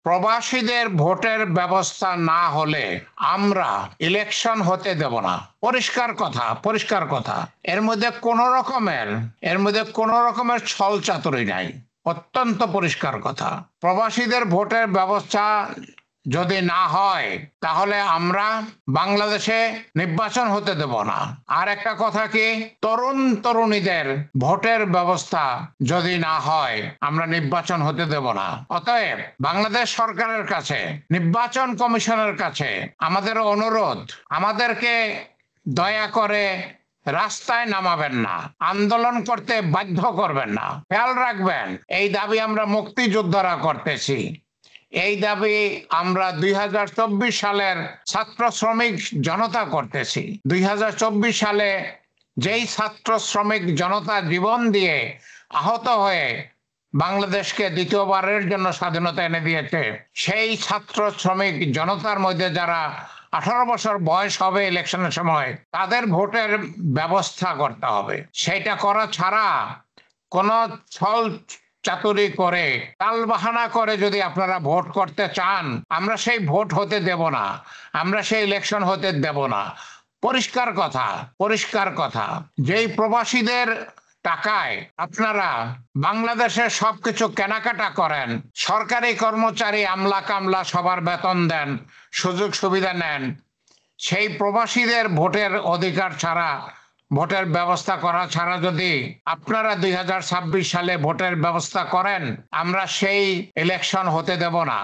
প্রবাসীদের ভোটের ব্যবস্থা না হলে আমরা ইলেকশন হতে দেব না। পরিষ্কার কথা, পরিষ্কার কথা। এর মধ্যে কোনো রকমের ছল চাতুরি নাই। অত্যন্ত পরিষ্কার কথা। প্রবাসীদের ভোটের ব্যবস্থা যদি না হয় তাহলে আমরা বাংলাদেশে নির্বাচন হতে দেব না। আর একটা কথা কি, তরুণ তরুণীদের ভোটের ব্যবস্থা যদি না হয় আমরা নির্বাচন হতে দেব না। অতএব বাংলাদেশ সরকারের কাছে, নির্বাচন কমিশনের কাছে আমাদের অনুরোধ, আমাদেরকে দয়া করে রাস্তায় নামাবেন না, আন্দোলন করতে বাধ্য করবেন না। খেয়াল রাখবেন, এই দাবি আমরা মুক্তিযোদ্ধারা করতেছি। এই দাবি আমরা 2024 সালের ছাত্র শ্রমিক জনতা করতেছি। 2024 সালে যেই ছাত্র শ্রমিক জনতা জীবন দিয়ে আহত হয়ে বাংলাদেশকে দ্বিতীয়বারের জন্য স্বাধীনতা এনে দিয়েছে, সেই ছাত্র শ্রমিক জনতার মধ্যে যারা 18 বছর বয়স হবে ইলেকশনের সময়, তাদের ভোটের ব্যবস্থা করতে হবে। সেটা করা ছাড়া কোন ছল চাতুরি করে, টালবাহানা করে যদি আপনারা ভোট করতে চান, আমরা সেই ভোট হতে দেব না, আমরা সেই ইলেকশন হতে দেব না। পরিষ্কার কথা, পরিষ্কার কথা। যেই প্রবাসীদের টাকায় আপনারা বাংলাদেশের সবকিছু কেনাকাটা করেন, সরকারি কর্মচারী, আমলা কামলা সবার বেতন দেন, সুযোগ সুবিধা নেন, সেই প্রবাসীদের ভোটের অধিকার ছাড়া, ভোটের ব্যবস্থা করা ছাড়া যদি আপনারা 2026 সালে ভোটের ব্যবস্থা করেন, আমরা সেই ইলেকশন হতে দেব না।